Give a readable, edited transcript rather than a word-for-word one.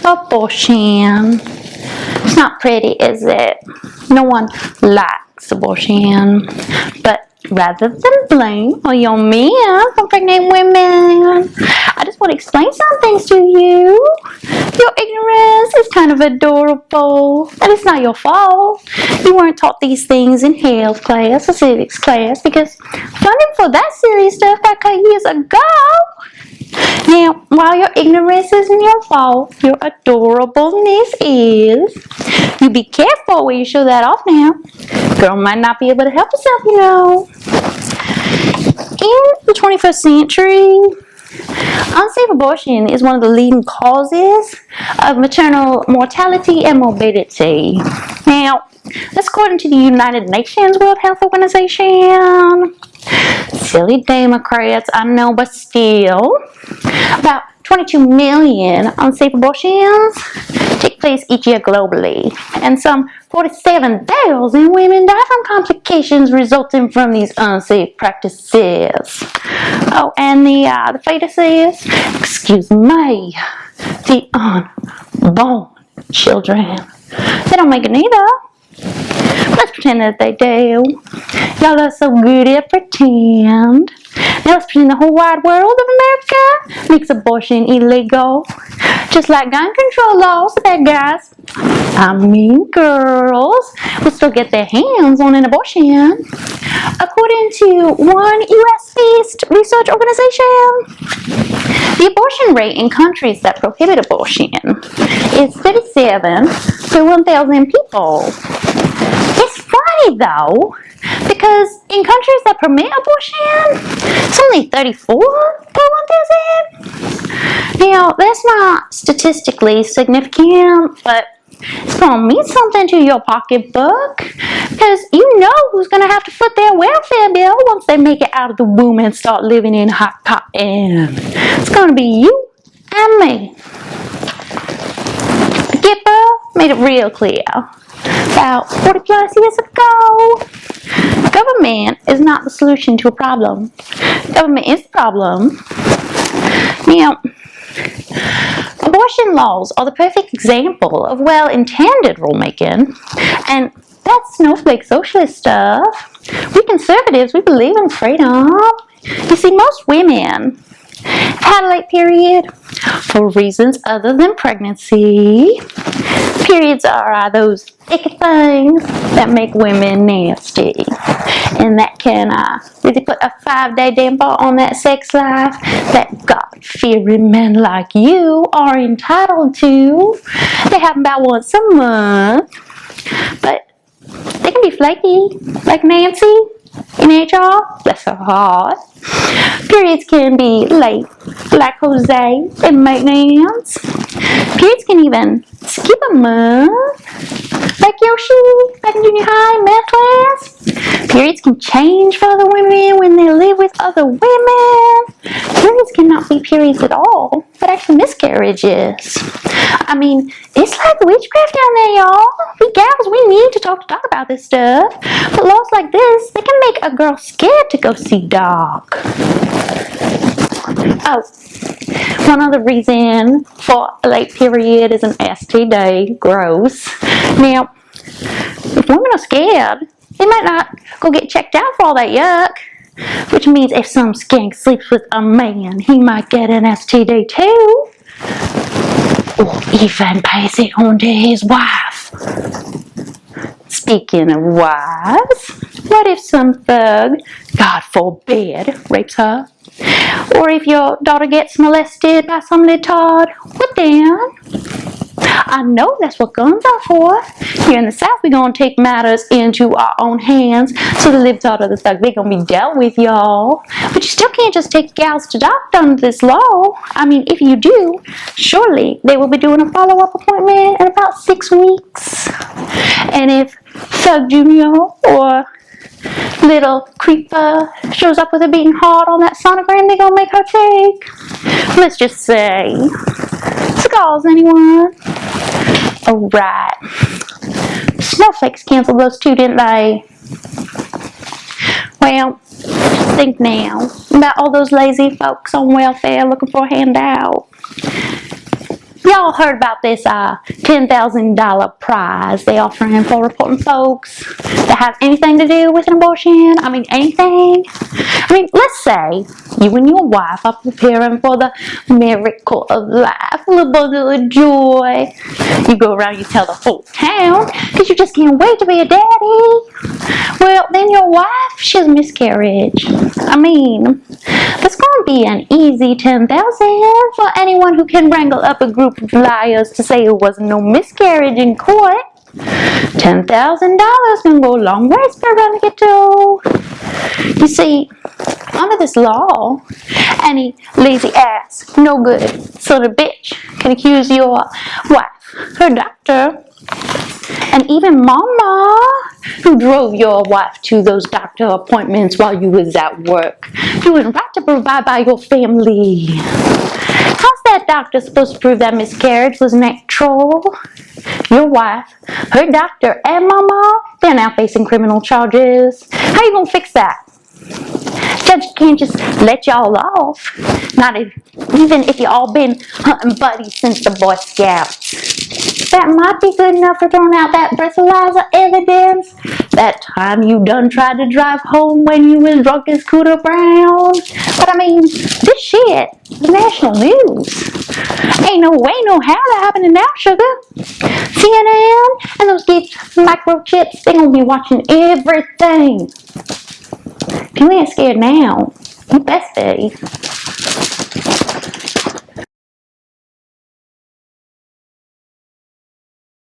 Abortion. It's not pretty, is it? No one likes abortion. But rather than blame all your men for pregnant women, I just want to explain some things to you. Your ignorance is kind of adorable, and it's not your fault. You weren't taught these things in health class or civics class because funding for that silly stuff got cut years ago. Now, while your ignorance isn't your fault, your adorableness is. You be careful where you show that off now. Girl might not be able to help herself, you know. In the 21st century, unsafe abortion is one of the leading causes of maternal mortality and morbidity. Now, that's according to the United Nations World Health Organization. Silly Democrats, I know, but still. About 22 million unsafe abortions take place each year globally, and some 47,000 women die from complications resulting from these unsafe practices. Oh, and the fetuses, excuse me, the unborn children, they don't make it either. Let's pretend that they do. Y'all are so good at pretend. Now let's pretend the whole wide world of America makes abortion illegal. Just like gun control laws, bad guys, I mean girls, will still get their hands on an abortion. According to one U.S.-based research organization, the abortion rate in countries that prohibit abortion is 37 per 1,000 people. It's funny though, because in countries that permit abortion, it's only 34 per 1,000. Now, that's not statistically significant, but it's going to mean something to your pocketbook, because you know who's going to have to foot their welfare bill once they make it out of the womb and start living in hot cotton. It's going to be you and me. Gipper made it real clear about 40 plus years ago. Government is not the solution to a problem. Government is the problem. Now, abortion laws are the perfect example of well-intended rulemaking, and that's snowflake socialist stuff. We conservatives, we believe in freedom. You see, most women have had a late period for reasons other than pregnancy. Periods are those icky things that make women nasty, and that can really put a 5-day damper on that sex life that God-fearing men like you are entitled to. They happen about once a month, but they can be flaky, like Nancy in HR, bless her heart. Periods can be late, like Jose in maintenance. Periods can even skip a month, like Yoshi back in junior high math class. Periods can change for other women when they live with other women. Periods cannot be periods at all, but actually miscarriages. I mean, it's like witchcraft down there, y'all. We gals, we need to talk about this stuff. But laws like this, they can make a girl scared to go see doc. Oh, one other reason for a late period is an STD. Gross. Now, if women are scared, they might not go get checked out for all that yuck. Which means if some skank sleeps with a man, he might get an STD too. Or even pass it on to his wife. Speaking of wives, what if some thug, God forbid, rapes her? Or if your daughter gets molested by some libtard, what then? I know that's what guns are for. Here in the South, we're going to take matters into our own hands. So the libtard or the thug, they're going to be dealt with, y'all. But you still can't just take gals to doctor under this law. I mean, if you do, surely they will be doing a follow-up appointment in about 6 weeks. And if Thug Junior or little creeper shows up with a beating heart on that sonogram they're gonna make her take, let's just say, scars, anyone? Alright. Snowflakes canceled those two, didn't they? Well, just think now about all those lazy folks on welfare looking for a handout. Y'all heard about this $10,000 prize they offering for reporting folks that have anything to do with an abortion? I mean, anything? I mean, let's say you and your wife are preparing for the miracle of life, a little bundle of joy. You go around, you tell the whole town, because you just can't wait to be a daddy. Well, then your wife, she has a miscarriage. I mean, that's going to be an easy $10,000 for anyone who can wrangle up a group of liars to say it was no miscarriage in court. $10,000 can go a long ways for a get to. You see, under this law, any lazy ass, no good son of a bitch can accuse your wife, her doctor, and even mama, who drove your wife to those doctor appointments while you was at work, doing right to provide by your family. How's that doctor supposed to prove that miscarriage was natural? Your wife, her doctor, and mama, they're now facing criminal charges. How are you gonna fix that? Judge can't just let y'all off. Not even if you all been hunting buddies since the Boy Scouts. That might be good enough for throwing out that breathalyzer evidence. That time you done tried to drive home when you was drunk as Cooter Brown. But I mean, this shit is national news. Ain't no way, no how that happening now, sugar. CNN and those geeks, microchips, they gonna be watching everything. If you ain't scared now, you best be.